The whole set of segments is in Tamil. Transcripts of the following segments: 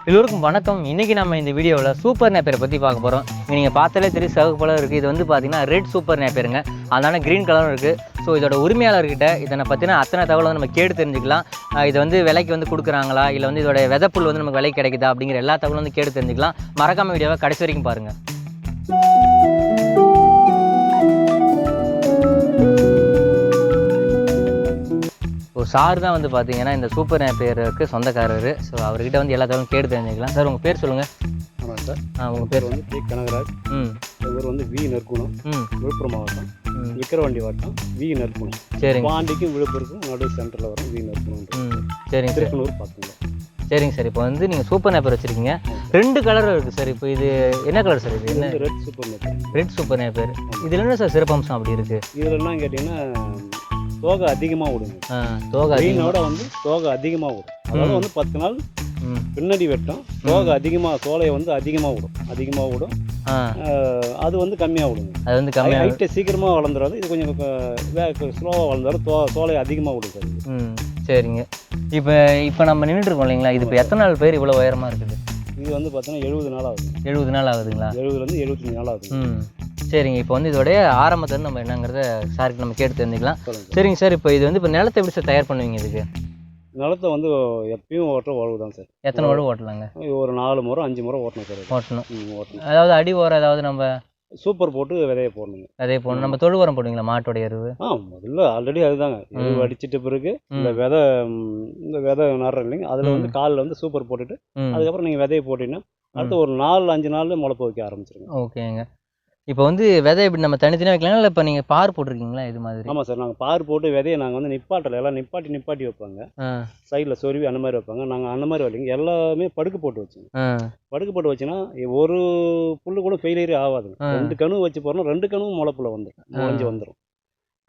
எல்லோருக்கும் வணக்கம். இன்றைக்கி நம்ம இந்த வீடியோவில் சூப்பர் நேப்பியரை பற்றி பார்க்க போகிறோம். நீங்கள் பார்த்தாலே தெரியும், சிவப்பு போல இருக்குது. இது வந்து பார்த்தீங்கன்னா ரெட் சூப்பர் நேப்பியருங்க. அதனால க்ரீன் கலரும் இருக்குது. ஸோ இதோட உரிமையாளர்கிட்ட இதனை பற்றின அத்தனை தகவல் வந்து நம்ம கேட்டு தெரிஞ்சுக்கலாம். இதை வந்து விலைக்கு வந்து கொடுக்குறாங்களா, இல்லை வந்து இதோட விதைப்புல் வந்து நமக்கு விலைக்கு கிடைக்குதா அப்படிங்கிற எல்லா தகவலும் வந்து கேட்டு தெரிஞ்சுக்கலாம். மறக்காம வீடியோவை கடைசி வரைக்கும் பாருங்கள். சார் தான் வந்து பார்த்தீங்கன்னா இந்த சூப்பர் நேப்பியருக்கு சொந்தக்காரர். ஸோ அவர்கிட்ட வந்து எல்லா தகவலும் கேட்டு தெரிஞ்சுக்கலாம். சார் உங்கள் பேர் சொல்லுங்கள். ஆமாம் சார். உங்கள் பேர் வந்து பி கனகராஜ். எங்கள் ஊர் வந்து வி நற்குணம், விழுப்புரம் மாவட்டம், விக்கிரவாண்டி வட்டம், வி நற்குணம். சரிங்க. பாண்டிக்கும் விழுப்புரத்துக்கும் நடு சென்டரில் வரும் வி நற்குணம். சரிங்க. திருப்பனூர் பார்த்துங்க. சரிங்க சார். இப்போ வந்து நீங்கள் சூப்பர் நேப்பியர் வச்சுருக்கீங்க. 2 கலர் இருக்குது சார். இப்போ இது என்ன கலர் சார்? இது என்ன? Red super Napier. Red super Napier. இதில் என்ன சார் சிறப்பம்சம் அப்படி இருக்குது? இதில் என்ன கேட்டிங்கன்னா தோகை அதிகமாக விடுங்க. தோகை க்ரீனோட வந்து தோகை அதிகமாக விடும். அதாவது வந்து 10 நாள் பின்னாடி வெட்டும். தோகை அதிகமாக சோலையை வந்து அதிகமாக விடும். அது வந்து கம்மியாக விடுங்க. அது வந்து கம்மியாக ஹைட்டை சீக்கிரமாக வளர்ந்துடாது. இது கொஞ்சம் ஸ்லோவாக வளர்ந்தாலும் சோலை அதிகமாக விடும் சார். சரிங்க. இப்போ நம்ம நின்றுட்டு இருக்கோம் இல்லைங்களா, இது இப்போ எத்தனை நாள் பேர் இவ்வளோ உயரமாக இருக்குது? இது வந்து பார்த்தீங்கன்னா 70 நாள் ஆகுது. 70 நாள் ஆகுதுங்களா? 70லேருந்து 75 நாள் ஆகுது. சரிங்க. இப்போ வந்து இதோடைய ஆரம்பத்துலேருந்து நம்ம என்னங்கிறத சாருக்கு நம்ம கேட்டு தெரிஞ்சுக்கலாம். சரிங்க சார். இப்போ இது வந்து இப்போ நிலத்தை எப்படி சார் தயார் பண்ணுவீங்க? இதுக்கு நிலத்தை வந்து எப்பயும் ஓட்டுற உழவு தான் சார். எத்தனை உழவு ஓட்டலாங்க? ஒரு 4 முறை 5 முறை ஓட்டணும் சார். ஓட்டணும். அதாவது அடி ஓரம் ஏதாவது நம்ம சூப்பர் போட்டு விதையை போடணுங்க. விதையை போடணும். நம்ம தொழு உரம் போடுவீங்களா? மாட்டோடைய எருவு? முதல்ல ஆல்ரெடி அதுதாங்க. எருவு அடிச்சிட்ட பிறகு இந்த விதை நடுறோம் இல்லைங்க, அதில் வந்து காலில் வந்து சூப்பர் போட்டுட்டு அதுக்கப்புறம் நீங்கள் விதையை போட்டிங்கன்னா அடுத்து ஒரு 4-5 நாளில் முளைப்பு வைக்க ஆரம்பிச்சிருங்க. ஓகேங்க. இப்போ வந்து விதை இப்படி நம்ம தனித்தனியாக வைக்கலாம், இல்லை இப்போ நீங்கள் பார் போட்டிருக்கீங்களா இது மாதிரி? ஆமாம் சார். நாங்கள் பார் போட்டு விதையை நாங்கள் வந்து நிப்பாட்டலை. எல்லாம் நிப்பாட்டி வைப்பாங்க. சைடில் சொருவி அந்த மாதிரி வைப்பாங்க. நாங்கள் அந்த மாதிரி வைலிங்க. எல்லாமே படுக்கு போட்டு வச்சுங்க. படுக்கு போட்டு வச்சுன்னா ஒரு புல்லு கூட ஃபெயிலியரே ஆகாதுங்க. 2 கணு வச்சு போகிறோம். 2 கணுவும் முளைப்புல வந்துடும்.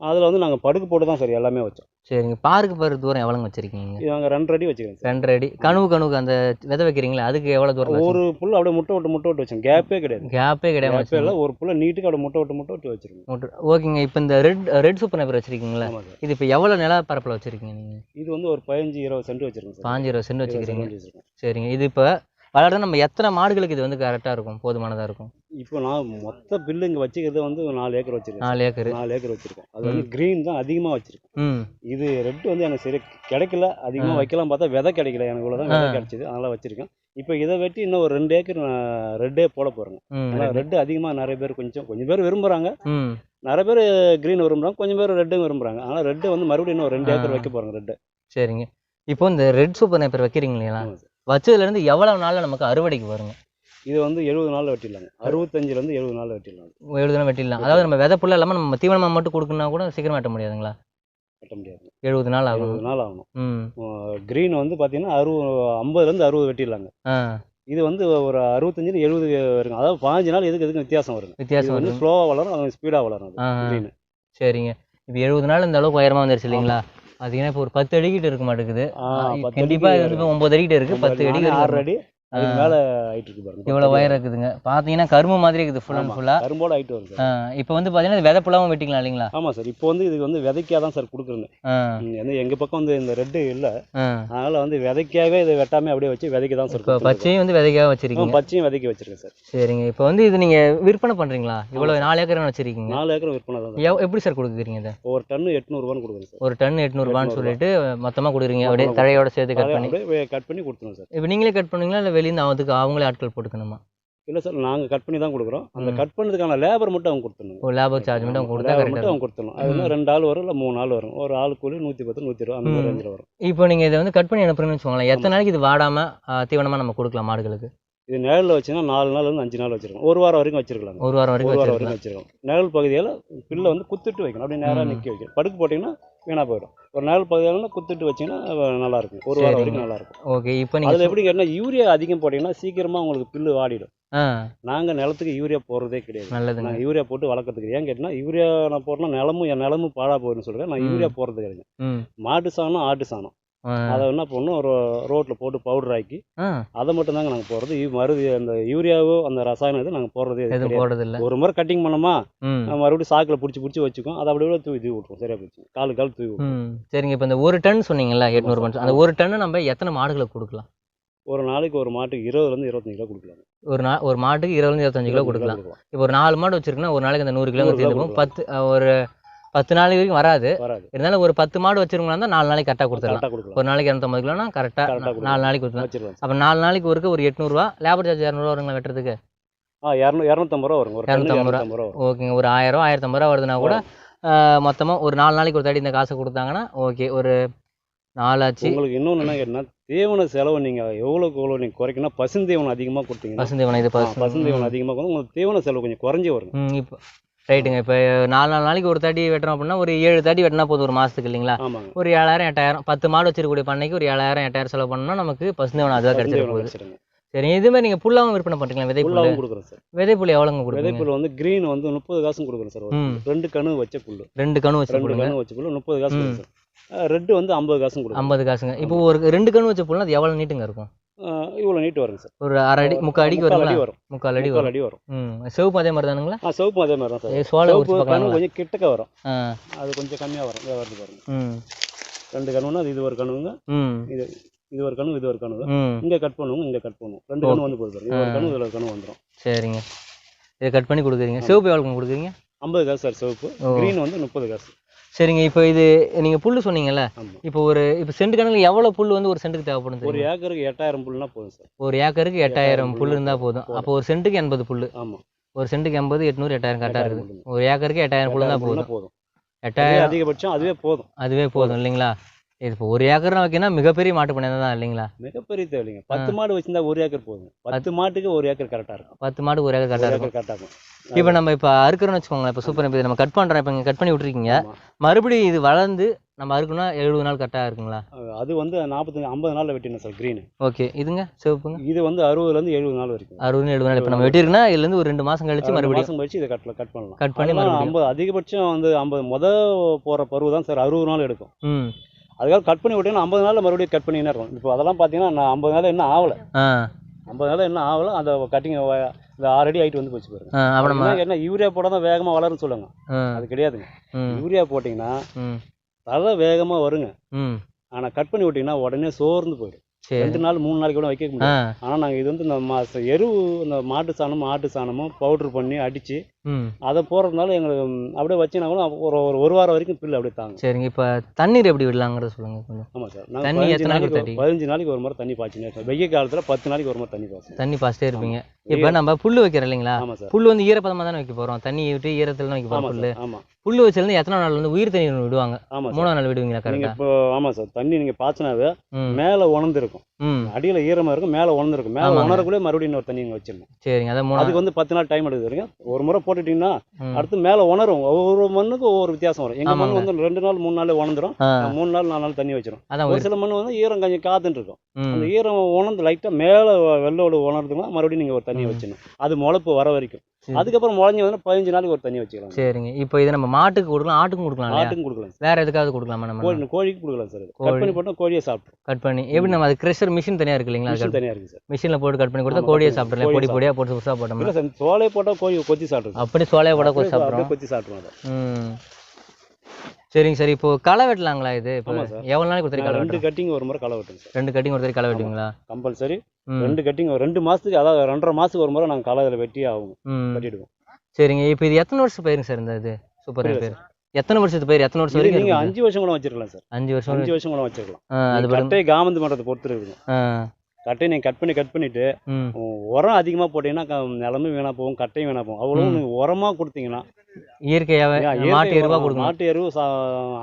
அதில் வந்து நாங்கள் படுக்கு போட்டு தான் சார் எல்லாமே வச்சோம். சரிங்க. பாருக்கு போகிற தூரம் எவ்வளோங்க வச்சுருக்கீங்க? நாங்கள் 2 அடி வச்சுக்கிறோம் சார். 2 அடி. கணுவுக்கு அந்த விதை வைக்கிறீங்களா, அதுக்கு எவ்வளோ தூரம்? ஒரு புல் அப்படியே முட்டை விட்டு வச்சோம். கேப்பே கிடையாது. கேப்பே இல்லை. ஒரு புல்லை நீட்டுக்கு அப்படியே முட்டை விட்டு வச்சுருக்கோம். ஓகேங்க. இப்போ இந்த ரெட் சூப்பர் நேப்பியர் வச்சுருக்கீங்களா, இது இப்போ எவ்வளோ நிலப்பரப்பில் வச்சுருக்கீங்க நீங்கள்? இது வந்து ஒரு 15-20 சென்ட் வச்சுருக்கோம் சார். 15-20 சென்ட் வச்சுக்கிறீங்க. சரிங்க. இது இப்போ வளர்ற நம்ம எத்தனை மாடுகளுக்கு இது வந்து கரெக்டாக இருக்கும், போதுமானதாக இருக்கும்? இப்போ நான் மொத்த பில்லு இங்கே வச்சுக்கிறது வந்து 4 ஏக்கர் வச்சுருக்கேன். 4 ஏக்கர் வச்சுருக்கோம். அது வந்து க்ரீன் தான் அதிகமாக வச்சுருக்கேன். இது ரெட் வந்து எனக்கு சரி கிடைக்கல. அதிகமாக வைக்கலாம் பார்த்தா விதை கிடைக்கல. எனக்கு இவ்வளோ தான் விதை கிடச்சிது. அதனால் வச்சுருக்கேன். இப்போ இதை வெட்டி இன்னும் ஒரு 2 ஏக்கர் நான் ரெட்டே போட போகிறேங்க. ஏன்னா ரெட்டு அதிகமாக நிறைய பேர் கொஞ்சம் பேர் விரும்புகிறாங்க. நிறைய பேர் க்ரீன் விரும்புகிறாங்க, கொஞ்சம் பேர் ரெட்டும் விரும்புகிறாங்க. ஆனால் ரெட்டு வந்து மறுபடியும் இன்னும் 2 ஏக்கர் வைக்க போகிறாங்க ரெட்டு. சரிங்க. இப்போ இந்த ரெட் சூப்பர் நேப்பியர் வைக்கிறீங்களா, வச்சதுலேருந்து எவ்வளோ நாளில் நமக்கு அறுவடைக்கு வருங்க? இது வந்து 70 நாளில் வெட்டிடலாங்க. 65லேருந்து 70 நாளில் வெட்டிடலாம். 70 நாள் வெட்டிடலாம். அதாவது நம்ம விதை புல்ல இல்லாமல் நம்ம தீவனமாக மட்டும் கொடுக்கணும்னா கூட சீக்கிரம் வெட்ட முடியாதுங்களா? வெட்ட முடியாது. 70 நாள் ஆகும். 70 நாள் ஆகணும். க்ரீன் வந்து பார்த்தீங்கன்னா 50லேருந்து 60 வெட்டிடலாங்க. இது வந்து ஒரு 65-70 வருங்க. அதாவது 15 நாள் எதுக்கு வித்தியாசம் வருங்க. வித்தியாசம் வந்து ஸ்லோவாக வளரும், அது ஸ்பீடாக வளரும் க்ரீன். சரிங்க. இப்போ 70 நாள் இந்த அளவுக்கு உயரமாக வந்துருச்சு இல்லைங்களா? பார்த்தீங்கன்னா இப்போ ஒரு 10 அடிக்கிட்ட இருக்க மாட்டேங்குது. கண்டிப்பாக இது வந்து 9 அடிக்கிட்ட இருக்குது. 10 அடி 6 அடி மேலே ஹைட் இருக்குது பாருங்க. இவ்வளோ உயரம் இருக்குதுங்க. பார்த்தீங்கன்னா கரும்பு மாதிரி இருக்குது ஃபுல் அண்ட் ஃபுல்லாக. கரும்போட ஹைட் வருது. இப்போ வந்து பார்த்தீங்கன்னா விதை புல்லாவும் வெட்டிக்கலாம் இல்லைங்களா? ஆமாம் சார். இப்போ வந்து இது வந்து விதைக்காக தான் சார் கொடுக்குறேங்க. வந்து எங்கள் பக்கம் வந்து இந்த ரெட்டு இல்லை. அதனால் வந்து விதைக்காகவே இதை வெட்டாமல் அப்படியே வச்சு விதைக்க தான் சார். இப்போ பச்சையும் வந்து விதைக்காக வச்சிருக்கீங்க? பச்சையும் விதைக்க வச்சிருக்கேன் சார். சரிங்க. இப்போ வந்து இது நீங்கள் விற்பனை பண்ணுறீங்களா? இவ்வளோ 4 ஏக்கர் வச்சிருக்கீங்க? 4 ஏக்கர் விற்பனை தான். எப்படி சார் கொடுக்குறீங்க இதை? ஒரு டன் 800 ரூபான்னு கொடுக்குறேன் சார். ஒரு டன் 800 ரூபான்னு சொல்லிட்டு மொத்தமாக கொடுக்குறீங்க? அப்படியே தழையோட சேர்த்து கட் பண்ணி கொடுத்துருவோம் சார். இப்போ நீங்களே கட் பண்ணுவீங்களா, இல்லை வெளியிருந்து அவங்களே ஆட்கள் போட்டுக்கணுமா? இல்லை சார், நாங்கள் கட் பண்ணி தான் கொடுக்குறோம். அந்த கட் பண்ணதுக்கான லேபர் மட்டும் அவங்க கொடுத்துடணும். லேபர் சார்ஜ் மட்டும் அவங்க கொடுத்துடணும். அது வந்து 2 ஆள் வரும், இல்லை 3 ஆள் வரும். ஒரு ஆள் கூலி 110, 120 அந்த மாதிரி ரேஞ்சில் வரும். இப்போ நீங்கள் இதை வந்து கட் பண்ணி அனுப்புறீங்கன்னு வச்சுக்கோங்களேன், எத்தனை நாளைக்கு இது வாடாமல் தீவனமாக நம்ம கொடுக்கலாம் மாடுகளுக்கு? இது நிழலில் வச்சுன்னா 4 நாள்லேருந்து 5 நாள் வச்சிருக்கோம். 1 வாரம் வரைக்கும் வச்சிருக்கலாம். 1 வாரம் வரைக்கும் வச்சிருக்கோம். நிழல் பகுதியில் பில்லை வந்து குத்துட்டு வைக்கணும். அப்படி நேராக நிற்க வைக்கணும். படுக்கு போட்டிங்கன்னா வீணாக போயிடும். ஒரு நிழல் பகுதியில் குத்துட்டு வச்சிங்கன்னா நல்லாயிருக்கும். 1 வாரம் வரைக்கும் நல்லாயிருக்கும். ஓகே. இப்போ நீங்கள் அதில் எப்படி கேட்டால் யூரியா அதிகம் போட்டிங்கன்னா சீக்கிரமாக உங்களுக்கு பில்லு வாடிடும். நாங்கள் நிலத்துக்கு யூரியா போடுறதே கிடையாது. நல்லது. நாங்கள் யூரியா போட்டு வளர்க்கறதுக்கு ஏன் கேட்டால் யூரியா நான் போட்டோம்னா நிலமும் பாழா போயிடுன்னு சொல்கிறேன். நான் யூரியா போடுறது கிடையாது. மாட்டு சாணம், ஆட்டு சாணம் அதை என்ன பண்ணணும், ஒரு ரோட்டில் போட்டு பவுடர் ஆக்கி அதை மட்டும் தாங்க நாங்கள் போடுறது. மறுபடி அந்த யூரியாவோ அந்த ரசாயனம் இது நாங்கள் போடுறதே. ஒரு முறை கட்டிங் பண்ணோமா மறுபடியும் சாக்கில் பிடிச்சி வச்சுக்கோம். அதை அப்படியே தூவி விட்டுருவோம். சரியா போச்சு. கால் தூவி விட்டுருவோம். சரிங்க. இப்போ இந்த 1 டன் சொன்னீங்களா 800 ரூபாய், அந்த 1 டன்னு நம்ம எத்தனை மாடுகளை கொடுக்கலாம்? ஒரு நாளைக்கு ஒரு மாட்டுக்கு 20லேருந்து 25 கிலோ கொடுக்கலாம். ஒரு மாட்டுக்கு 20லேருந்து 25 கிலோ கொடுக்கலாம். இப்போ ஒரு 4 மாடு வச்சிருக்குன்னா ஒரு நாளைக்கு அந்த 100 கிலோ சேர்ந்துக்கும். 10 நாளைக்கு வரைக்கும் வராது. இருந்தாலும் ஒரு 10 மாடு வச்சிருக்கோம்னா தான் 4 நாளைக்கு கரெக்டாக கொடுத்துடலாம். ஒரு நாளைக்கு 250 கிலோனா கரெக்டாக 4 நாளைக்கு கொடுத்துலாம். அப்போ 4 நாளைக்கு ஒரு 800 ரூபா, லேபர் சார்ஜ் 200 ரூபா வருங்களா வெட்டுறதுக்கு? 250 ரூபா வரும். 250 ரூபா. ஓகேங்க. ஒரு 1000 ரூபா 1050 ரூபா வருதுன்னா கூட மொத்தமாக ஒரு 4 நாளைக்கு ஒரு தாடி இந்த காசை கொடுத்தாங்கன்னா ஓகே. ஒரு 4 ஆச்சு. உங்களுக்கு இன்னொன்று என்ன கேட்டால் தீவன செலவு நீங்கள் எவ்வளோ நீங்கள் குறைக்கணும். பசுந்தீவனம் அதிகமாக கொடுத்தீங்கன்னா பசுந்தீவனம் பசுந்தீவனம் அதிகமாக கொடுத்து உங்களுக்கு தீவன செலவு கொஞ்சம் குறைஞ்சி வரும். இப்போ ரைட்டுங்க. இப்போ 4 நாளைக்கு ஒரு தாடி வெட்டுறோம் அப்படின்னா ஒரு 7 தாடி வெட்டினா போதும் ஒரு மாதத்துக்கு இல்லைங்களா? ஒரு 7000 8000 10 மாடு வச்சிருக்கக்கூடிய பண்ணைக்கு ஒரு 7000 8000 செலவு பண்ணோம்னா நமக்கு பசுந்தீவனம் அதுவாக கிடைச்சிட போகுது. சரி, இது மாதிரி நீங்கள் புல்லாவும் விற்பனை பண்ணுறீங்களா? விதைப்புள்ளாவும் கொடுக்குறோம் சார். விதைப்புல் எவ்வளோங்க கொடுக்குறீங்க? விதைப்புல் வந்து கிரீன் வந்து 30 காசும் கொடுக்குறோம் சார். 2 கணு வச்ச புல். 2 கணு வச்ச புல் 30 காசு சார். ரெட்டு வந்து 50 காசும் கொடுக்கும். 50 காசுங்க. இப்போ ஒரு 2 கணு வச்ச புல்னா அது எவ்வளோ நீட்டுங்க இருக்கும்? இவ்வளோ நீட்டு வருங்க சார். ஒரு அரை அடி 3/4 அடிக்கு வரும். 3/4 அடி வரும். சிவப்பு அதே மாதிரி தானுங்களா? சிவப்பு அதே மாதிரி தான் சார். சோளை கொஞ்சம் கிட்டக்க வரும். அது கொஞ்சம் கம்மியாக வரும். வருது பாருங்க. 2 கணுன்னா இது ஒரு கணுங்க. இது ஒரு கணு இது ஒரு கணு. இங்கே கட் பண்ணுவோம், இங்கே கட் பண்ணுவோம். 2 கணு வந்து போகுது. இது ஒரு கணு இதில் ஒரு கணு வந்துடும். சரிங்க. இதை கட் பண்ணி கொடுக்குறீங்க. சிவப்பு எவ்வளோ கொடுக்குறீங்க? 50 காசு சார் சிவப்பு. கிரீன் வந்து 30 காசு. சரிங்க. இப்போ இது நீங்கள் புல் சொன்னீங்கல்ல, இப்போ சென்ட் கணக்கில் எவ்வளோ புல் வந்து ஒரு சென்ட்டுக்கு தேவைப்படும்? ஒரு ஏக்கருக்கு 8000 புல்னா போதும் சார். ஒரு ஏக்கருக்கு 8000 புல் இருந்தால் போதும். அப்போ ஒரு சென்ட்டுக்கு 80 புல். ஆமாம். ஒரு சென்ட்டுக்கு 80, 800, 8000 கரெக்டாக இருக்குது. ஒரு ஏக்கருக்கு 8000 புல் தான் போதும். 8000 அதிகபட்சம் அதுவே போதும் இல்லைங்களா? இது இப்போ ஒரு ஏக்கர் வைக்கனா மிகப்பெரிய மாட்டு பண்ணை தான் இல்லைங்களா? மிகப்பெரிய தேவையில்லைங்க. 10 மாடு வச்சிருந்தா ஒரு ஏக்கர் போதும். 10 மாட்டுக்கு ஒரு ஏக்கர் கரெக்டாக இருக்கும். 10 மாடு ஒரு ஏக்கர் கரெக்டாக இருக்கும். இப்போ நம்ம அறுக்கிறோன்னு வச்சுக்கோங்களேன். இப்போ சூப்பர் நம்ம கட் பண்ணுறோம். இப்போ நீங்கள் கட் பண்ணி விட்டுருக்கீங்க. மறுபடியும் இது வளர்ந்து நம்ம அறுக்கணும்னா 70 நாள் கரெக்டாக இருக்குங்களா? அது வந்து 50 நாளில் வெட்டினேன் சார் கிரீன். ஓகே. இதுங்க சிவப்புங்க? இது வந்து 60லேருந்து 70 நாள் வரைக்கும். 60 நாள். இப்போ நம்ம வெட்டிருக்குன்னா இதுலேருந்து ஒரு 2 மாதம் கழிச்சு மறுபடியும் மாதம் கழிச்சு இதை கட் பண்ணலாம். கட் பண்ணி 50 அதிகபட்சம் வந்து 50 போகிற பருவம் தான் சார் 60 நாள் எடுக்கும். அதுக்காக கட் பண்ணி விட்டீங்கன்னா 50 நாளில் மறுபடியும் கட் பண்ணினே இருக்கும். இப்போ அதெல்லாம் பார்த்தீங்கன்னா நான் 50 நாள் என்ன ஆகலை. 50 நாள் என்ன ஆகலை. அந்த கட்டிங் இந்த 6 அடி ஹைட் வந்து போச்சு பாருங்க. அப்புறம் என்ன யூரியா போட தான் வேகமாக வளரும்னு சொல்லுங்க. அது கிடையாதுங்க. யூரியா போட்டிங்கன்னா தலை வேகமாக வருங்க. ஆனால் கட் பண்ணி விட்டிங்கன்னா உடனே சோர்ந்து போயிடும். 2 நாள் 3 நாளைக்கு கூட வைக்க முடியும். ஆனால் நாங்கள் இது வந்து இந்த எருவு இந்த மாட்டு சாணமும் ஆட்டு சாணமும் பவுட்ரு பண்ணி அடித்து அதை போடுறதுனால எங்களுக்கு அப்படியே வச்சுனா கூட ஒரு வாரம் வரைக்கும் பில்லு அப்படியே தாங்க. சரிங்க. இப்போ தண்ணீர் எப்படி விடலாங்கிறத சொல்லுங்க கொஞ்சம். ஆமாம் சார். நாங்கள் 15 நாளைக்கு ஒரு முறை தண்ணி பாய்ச்சினே இருக்கோம். வெய்ய காலத்தில் 10 நாளைக்கு ஒரு முறை தண்ணி பாய்ச்சிட்டே இருப்பீங்க. இப்போ நம்ம புல் வைக்கிறோம் இல்லைங்களா? புல் வந்து ஈரப்பதமாக தானே வைக்க போகிறோம். தண்ணி விட்டு ஈரத்தில் தான் வைக்க போகிறோம் புல். ஆமாம். புல் வச்சிருந்து எத்தனை நாள் வந்து உயிர் தண்ணி விடுவாங்க? 3ஆம் நாள் விடுவீங்களா? கரெக்டாக. இப்போ ஆமாம் சார். தண்ணி நீங்கள் பாய்ச்சினாவே மேலே உணர்ந்துருக்கும். அடியில் ஈரமாக இருக்கும், மேலே உணர்ந்துருக்கும். மேலே உணரக்குள்ளே மறுபடியும் இன்னொரு தண்ணி நீங்கள் வச்சிடணும். சரிங்க. அதுக்கு வந்து 10 நாள் டைம் எடுக்குதுங்க. ஒரு முறை போட்டுட்டீங்கன்னா அடுத்து மேலே உணரும். ஒவ்வொரு மண்ணுக்கு ஒவ்வொரு வித்தியாசம் வரும். எங்கள் மண் வந்து 2 நாள் 3 நாள் உணர்ந்துடும். 3 நாள் 4 நாள் தண்ணி வச்சிடும். ஒரு சில மண் வந்து ஈரம் கொஞ்சம் காத்துட்டு இருக்கும். அந்த ஈரம் உணர்ந்து லைட்டாக மேலே வெள்ளோடு உணர்ந்துங்கன்னா மறுபடியும் நீங்கள் ஒரு தண்ணி வச்சிடணும். அது முளைப்பு வர வரைக்கும். அதுக்கப்புறம் முளைஞ்சி வந்து 15 நாளைக்கு ஒரு தண்ணி வச்சுக்கலாம். சரிங்க. இப்போ இதை நம்ம மாட்டுக்கு கொடுக்கலாம், ஆட்டுக்கும் கொடுக்கலாம். ஆட்டுக்கும் கொடுக்கலாம். வேற எதுக்காவது கொடுக்கலாமா? நம்ம கோழிக்கு கொடுக்கலாம் சார். கட் பண்ணி போட்டால் கோழியை சாப்பிடும். கட் பண்ணி எப்படி நம்ம அது கிரஷர் மிஷின் தனியாக இருக்கு இல்லைங்களா? மிஷின் தனியாக இருக்குது சார். மிஷினில் போட்டு கட் பண்ணி கொடுத்தா கோழியை சாப்பிட்றேன். பொடி பொடியாக போட்டு புதுசாக போட்டோம். இல்லை சார், சோலையை போட்டால் கோழி கொத்தி சாப்பிட்றோம். அப்படி சோலையை போட்டால் கொத்தி சாப்பிட்றோம். கொத்தி சாப்பிட்றோம். சரிங்க சார். இப்போ களை வெட்டலாங்களா? இது இப்போ எவ்வளோ நாளைக்கு ஒருத்தர் களை? 2 கட்டிங் ஒரு முறை களை வெட்டுங்க சார். 2 கட்டிங் ஒருத்தர் களை வெட்டுவீங்களா? கம்பல்சரி. 2 கட்டிங் 2 மாதத்துக்கு, அதாவது 2.5 மாதத்துக்கு ஒரு முறை நாங்கள் களை இதில் வெட்டி ஆகும் வெட்டிடுவோம். சரிங்க. இப்போ இது எத்தனை வருஷம் பயிருங்க சார் இந்த இது சூப்பர் பேர்? எத்தனை வருஷத்து பயிர்? எத்தனை வருஷம் வரைக்கும்? நீங்கள் 5 வருஷம் கூட வச்சிருக்கலாம் சார். 5 வருஷம் கூட வச்சிருக்கலாம். அது கட்டை காமந்து பண்ணுறது பொறுத்து இருக்குங்க. கட்டையை நீங்கள் கட் பண்ணிட்டு உரம் அதிகமாக போட்டீங்கன்னா நிலமே வீணாக போகும், கட்டையும் வீணாக போகும். அவ்வளோ நீங்கள் உரமாக கொடுத்தீங்கன்னா இயற்கையாகவே மாட்டு எருவா கொடுக்கும். மாட்டு எருவு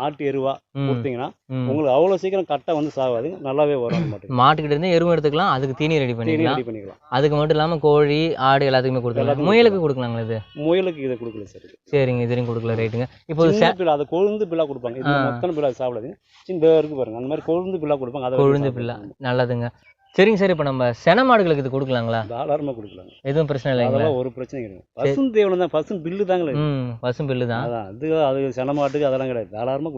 ஆட்டு எருவா கொடுத்தீங்கன்னா உங்களுக்கு அவ்வளோ சீக்கிரம் கட்டை வந்து சாகாது, நல்லாவே வரும். மாட்டுக்கிட்ட இருந்து எருவும் எடுத்துக்கலாம், அதுக்கு தீனி ரெடி பண்ணிக்கலாம். அதுக்கு மட்டும் இல்லாமல் கோழி ஆடு எல்லாத்துக்குமே கொடுக்கலாம். முயலுக்கு கொடுக்கலாங்களா? இது முயலுக்கு இதை கொடுக்கல சார். சரிங்க. இதுலையும் கொடுக்கல. ரைட்டுங்க. இப்போ அதை கொழுந்து பில்லா கொடுப்பாங்க. இது மொத்தம் பில்லா சாப்பிடாது. சின்ன இருக்கு பாருங்க, அந்த மாதிரி கொழுந்து பில்லா கொடுப்பாங்க. அதை கொழுந்து பில்லா நல்லதுங்க. சரிங்க சார். இப்போ நம்ம சென மாடுகளுக்கு இது கொடுக்கலாங்களா? தாராளமாக கொடுக்கலாம். எதுவும் பிரச்சனை இல்லைங்களா? அதெல்லாம் ஒரு பிரச்சனை கிடையாது. பசும் தேவனம் தான், பசும் பில்லு தாங்களே. பசும் பில்லு தான். அது சென மாட்டுக்கு அதெல்லாம் கிடையாது. தாராளமாக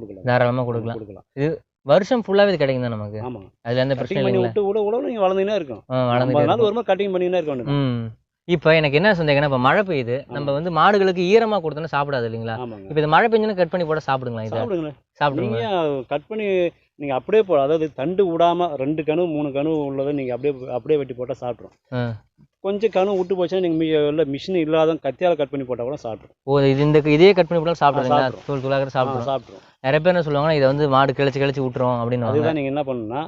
கொடுக்கலாம். இது வருஷம் ஃபுல்லாகவே இது கிடைக்கும் தான் நமக்கு. ஆமாம். அதில் எந்த பிரச்சனை இல்லை. விட்டு உழவு நீங்கள் வளர்ந்துக்கினே இருக்கும். வளர்ந்து ஒரு மாதிரி கட்டிங் பண்ணிக்கினே இருக்கும். இப்போ எனக்கு என்ன சந்தேகம்னா, இப்போ மழை பெய்யுது, நம்ம வந்து மாடுகளுக்கு ஈரமாக கொடுத்தோன்னா சாப்பிடாது இல்லைங்களா? இப்போ இது மழை பெஞ்சுன்னா கட் பண்ணி போட சாப்பிடுங்களா? இது சாப்பிடுங்க. கட் பண்ணி நீங்கள் அப்படியே அதாவது தண்டு விடாமல் 2 கணு 3 கணு உள்ளதை நீங்கள் அப்படியே வெட்டி போட்டால் சாப்பிட்ரும். கொஞ்சம் கணு விட்டு போச்சுன்னா நீங்கள் இல்லை மிஷின் இல்லாத கத்தியால் கட் பண்ணி போட்டால் கூட சாப்பிட்ரும். இதே கட் பண்ணி போட்டாலும் சாப்பிட்றீங்களா? தூள் தூளாக சாப்பிட்ரும். நிறைய பேர் என்ன சொல்லுவாங்கன்னா இதை வந்து மாடு கிளச்சி விட்டுரும் அப்படின்னு. அதுதான் நீங்கள் என்ன பண்ணணும்னா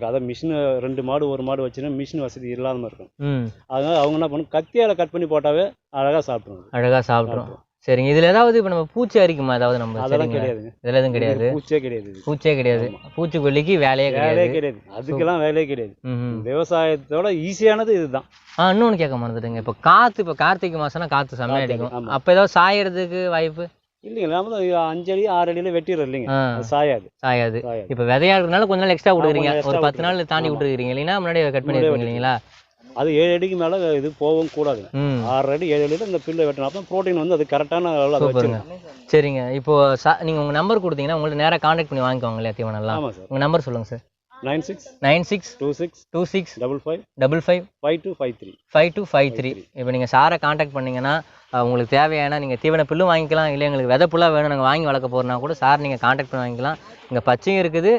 அதாவது மிஷின் 2 மாடு 1 மாடு வச்சுன்னா மிஷின் வசதி இல்லாமல் இருக்கும். அதனால அவங்க என்ன பண்ணணும், கத்தியால் கட் பண்ணி போட்டாவே அழகாக சாப்பிட்ரும். சரிங்க. இதுல ஏதாவது இப்போ நம்ம பூச்சி அரிக்குமா? ஏதாவது நம்ம அதெல்லாம் கிடையாதுங்க. இதெல்லாம் எதுவும் கிடையாது. பூச்சியே கிடையாது. பூச்சிக்கொல்லிக்கு வேலையே கிடையாது. அதுக்கெல்லாம் வேலையே கிடையாது. விவசாயத்தோட ஈஸியானது இதுதான். இன்னொன்று கேட்க மறந்துட்டுங்க. இப்போ கார்த்திகை மாசம்னா காற்று செம்மையா அடிக்கும். அப்போ ஏதாவது சாயறதுக்கு வாய்ப்பு இல்லைங்க? நம்ம 5 அடி 6 அடியில வெட்டிடுறோம் இல்லைங்க, சாயாது. இப்போ விதையா இருக்கிறதுனால கொஞ்ச நாள் எக்ஸ்ட்ரா கொடுக்குறீங்க, ஒரு 10 நாள் தாண்டி விட்டுருக்கீங்க இல்லைன்னா முன்னாடியே கட் பண்ணி இல்லைங்களா? அது 7 அடிக்கு மேலே இது போகவும் கூடாது. 6 அடி 7 அடியில் இந்த பில்லை வெட்டினா தான் ப்ரோட்டீன் வந்து அது கரெக்டான அளவில். சரிங்க. இப்போ நீங்கள் உங்கள் நம்பர் கொடுத்தீங்கன்னா உங்கள்ட்ட நேராக கான்டாக்ட் பண்ணி வாங்கிக்கோங்க இல்லையா தீவனம்லாம்? ஆமாம் சார். உங்கள் நம்பர் சொல்லுங்கள் சார். 9626555253. இப்போ நீங்கள் சாரை கான்டாக்ட் பண்ணிங்கன்னா உங்களுக்கு தேவையான நீங்கள் தீவன புல்லும் வாங்கிக்கலாம், இல்லை எங்களுக்கு விதை புல்லாக வேணும் நாங்கள் வாங்கி வளர்க்க போகிறோன்னா கூட சார் நீங்கள் கான்டாக்ட் பண்ணி வாங்கிக்கலாம். இங்கே பச்சையும் இருக்குது,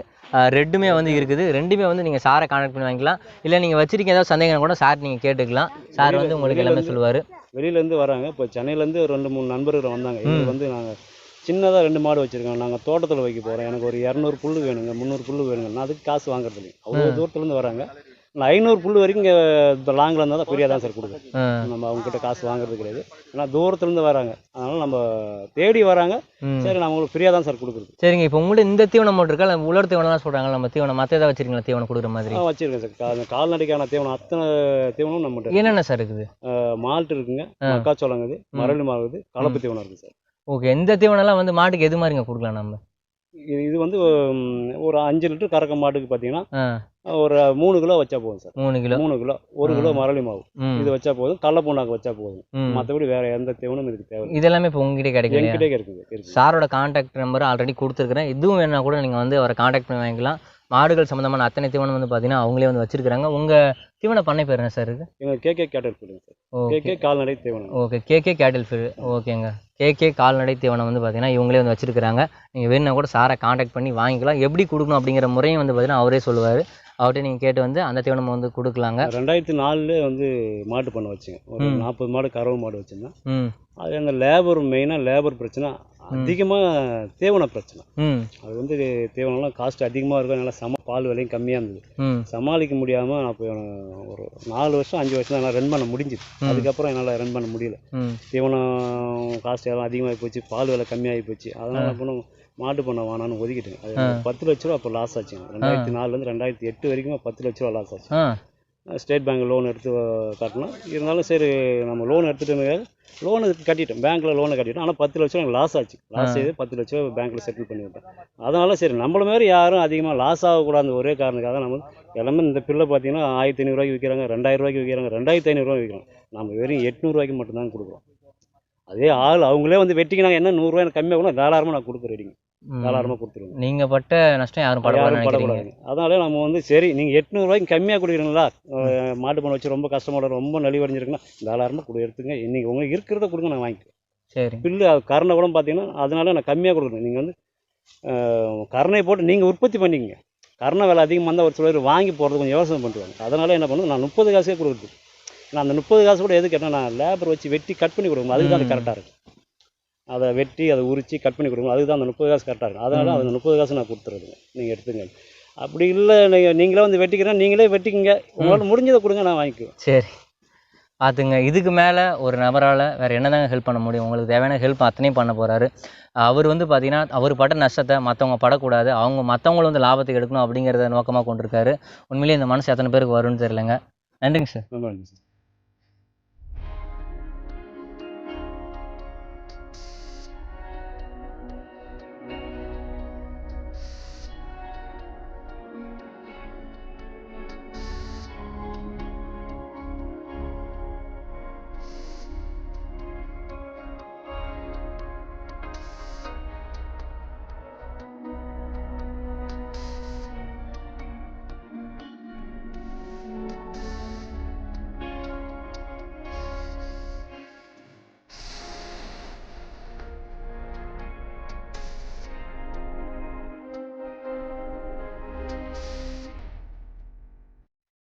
ரெட்டுமே வந்து இருக்குது. ரெண்டுமே வந்து நீங்கள் சாரை கான்டாக்ட் பண்ணி வாங்கிக்கலாம். இல்லை நீங்கள் வச்சிருக்க ஏதாவது சந்தேகம் கூட சார் நீங்கள் கேட்டுக்கலாம். சார் வந்து உங்களுக்கு எல்லாமே சொல்லுவார். வெளியிலேருந்து வராங்க. இப்போ சென்னையிலேருந்து ஒரு 2-3 நண்பர்கள் வந்தாங்க. இது வந்து நாங்கள் சின்னதாக 2 மாடு வச்சுருக்கோம், நாங்கள் தோட்டத்தில் வைக்க போகிறோம், எனக்கு ஒரு 200 புல் வேணுங்க, 300 புல் வேணுங்க. நான் அதுக்கு காசு வாங்குறது இல்லைங்க. அவ்வளோ தூரத்துலேருந்து வராங்க. நான் 500 புல் வரைக்கும் இங்கே இந்த லாங்கில் இருந்தால் தான் ஃப்ரீயாக தான் சார் கொடுக்குறேன். நம்ம அவங்ககிட்ட காசு வாங்குறது கிடையாது. ஆனால் தூரத்துலேருந்து வராங்க, அதனால் நம்ம தேடி வராங்க. சரி, நான் உங்களுக்கு ஃப்ரீயாக தான் சார் கொடுக்குறது. சரிங்க. இப்போ உங்கள்ட்ட இந்த தீவனம் மட்டும் இருக்கா, இல்லை உலர் தீவனம்லாம் சொல்கிறாங்க, நம்ம தீவனம் மற்ற ஏதாவது வச்சிருக்கீங்களா தீவனம் கொடுக்குற மாதிரி? வச்சிருக்கேன் சார். அந்த கால்நடைக்கான தீவனம் அத்தனை தீவனம் நம்மகிட்ட. என்னென்ன சார் இருக்குது? மால்ட்டு இருக்குங்க, மக்காச்சோளம் இருக்குது, மரளி மாவு இருக்குது, கலப்பு தீவனம் இருக்குது சார். ஓகே. இந்த தீவனம்லாம் வந்து மாட்டுக்கு எது மாதிரிங்க கொடுக்கலாம் நம்ம? இது வந்து ஒரு 5 லிட்டர் கறக்க மாட்டுக்கு பார்த்தீங்கன்னா ஒரு 3 கிலோ வச்சா போதும் சார். 3 கிலோ 1 கிலோ மரளி மாவு இது வச்சா போதும். கடல புண்ணாக்கு வச்சா போதும். மற்றபடி வேற எந்த தீவனும் இதுக்கு தேவை. இதெல்லாமே இப்போ உங்ககிட்ட கிடைக்கும்? என்கிட்டே இருக்குது. சாரோட கான்டாக்ட் நம்பர் ஆல்ரெடி கொடுத்துருக்குறேன். இதுவும் வேணா கூட நீங்கள் வந்து அவரை கான்டாக்ட் பண்ணி வாங்கிக்கலாம். மாடுகள் சம்மந்தமான அத்தனை தீவனம் வந்து பார்த்தீங்கன்னா அவங்களே வந்து வச்சிருக்காங்க. உங்கள் தீவன பண்ணை பேர் என்ன சார் இருக்குது? எங்கள் கேகே கேட்டல் ஃபீல்டுங்க சார். கேகே கால்நடை தீவனம். ஓகே, கேகே கேட்டல் ஃபீல்டு. ஓகேங்க. கேகே கால்நடை தீவனம் வந்து பார்த்தீங்கன்னா இவங்களே வந்து வச்சிருக்காங்க. நீங்கள் வேணுன்னா கூட சாரை கான்டாக்ட் பண்ணி வாங்கிக்கலாம். எப்படி கொடுக்கணும் அப்படிங்கிற முறையும் வந்து பார்த்தீங்கன்னா அவரே சொல்லுவார். அவர்கிட்ட நீங்கள் கேட்டு வந்து அந்த தீவனம் வந்து கொடுக்கலாங்க. 2004 வந்து மாட்டு பண்ண வச்சுங்க. ஒரு 40 மாடு கறவை மாடு வச்சுருந்தேன். அது அந்த மெயினாக லேபர் பிரச்சனை அதிகமாக, தீவன பிரச்சனை. அது வந்து தீவனம்லாம் காஸ்ட் அதிகமாக இருக்கும். நல்லா பால் விலையும் கம்மியாக இருந்தது. சமாளிக்க முடியாமல் நான் இப்போ ஒரு 4 வருஷம் 5 வருஷம் தான் என்னால் ரன் பண்ண முடிஞ்சுது. அதுக்கப்புறம் என்னால் ரன் பண்ண முடியல. தீவனம் காஸ்ட் எல்லாம் அதிகமாகி போச்சு, பால் விலை கம்மியாகி போச்சு. அதனால் இப்போ மாட்டு பண்ண வேணான்னு ஒதுக்கிட்டுங்க. அது 10 லட்ச ரூபா அப்போ லாஸ் ஆச்சுங்க. 2004 2008 வரைக்கும் 10 லட்ச ரூபா லாஸ் ஆச்சு. ஸ்டேட் பேங்க் லோன் எடுத்து கட்டணும். இருந்தாலும் சரி, நம்ம லோன் எடுத்துகிட்டு லோனு கட்டிட்டோம், பேங்க்கில் லோனை கட்டிட்டோம். ஆனால் 10 லட்ச ரூபா லாஸ் ஆச்சு. லாஸ் செய்து 10 லட்ச ரூபா பேங்க்கில் செட்டில் பண்ணிவிட்டேன். அதனால சரி, நம்மள மாதிரி யாரும் அதிகமாக லாஸ் ஆகக்கூடாது ஒரே காரணத்துக்காக நம்ம எல்லாமே இந்த பில்லை பார்த்தீங்கன்னா 1500 ரூபாய்க்கு விற்கிறாங்க, 2000 ரூபாய்க்கு விற்கிறாங்க, 2500 ரூபாய்க்கு விற்கிறாங்க. நம்ம வெறும் 800 ரூபாய்க்கு மட்டும்தான் கொடுக்குறோம். அதே அவங்களே வந்து வெட்டிக்கினாங்க, என்ன 100 ரூபாய் கம்மியாக கூட தாராளமாக நான் கொடுக்குறேன். தாராளமாக கொடுத்துருவோம். நீங்கள் பட்ட நஷ்டம் யாரும் படக்கூடாது. அதனால நம்ம வந்து சரி, நீங்கள் 800 ரூபாய்க்கு கம்மியாக கொடுக்குறீங்களா, மாட்டு பண்ண வச்சு ரொம்ப கஷ்டமோட ரொம்ப நலிவடைஞ்சிருக்குன்னா தாராளமாக எடுத்துங்க. இன்றைக்கி உங்களுக்கு இருக்கிறத கொடுங்க, நான் வாங்கிக்கிறேன். சரி. பில்லு கரணை கூட பார்த்தீங்கன்னா அதனால நான் கம்மியாக கொடுக்குறேன். நீங்கள் வந்து கரணை போட்டு நீங்கள் உற்பத்தி பண்ணிக்கங்க. கரணை விலை அதிகமாக இருந்தால் ஒரு சிலர் வாங்கி போகிறது கொஞ்சம் யோசனை பண்ணுவாங்க. அதனால் என்ன பண்ணுறது, நான் 30 காசுக்கே கொடுக்குறது. நான் அந்த 30 காசு கூட எதுக்கு கேட்டால் நான் லேபர் வச்சு வெட்டி கட் பண்ணி கொடுக்கணும். அதுக்கு தான் அது கரெக்டாக இருக்கும். அதை வெட்டி அதை உரித்து கட் பண்ணி கொடுக்கணும். அதுக்கு தான் அந்த 30 காசு கரெக்டாக இருக்கும். அதனால் அந்த 30 காசு நான் கொடுத்துருதுங்க, நீங்கள் எடுத்துங்க. அப்படி இல்லை நீங்களே வந்து வெட்டிக்கிறேன், நீங்களே வெட்டிக்கிங்க, உங்களால் முடிஞ்சதை கொடுங்க, நான் வாங்கிக்குவேன். சரி, பார்த்துங்க. இதுக்கு மேலே ஒரு நபரால் வேறு என்ன தாங்க ஹெல்ப் பண்ண முடியும்? உங்களுக்கு தேவையான ஹெல்ப் அத்தனையும் பண்ண போகிறாரு. அவர் வந்து பார்த்தீங்கன்னா அவர் பட்ட நஷ்டத்தை மற்றவங்க படக்கூடாது, மற்றவங்களும் வந்து லாபத்துக்கு எடுக்கணும் அப்படிங்கிறத நோக்கமாக கொண்டிருக்காரு. உண்மையிலேயே இந்த மனசு எத்தனை பேருக்கு வரும்னு தெரியலங்க. நன்றிங்க சார். ரொம்ப நன்றி சார்.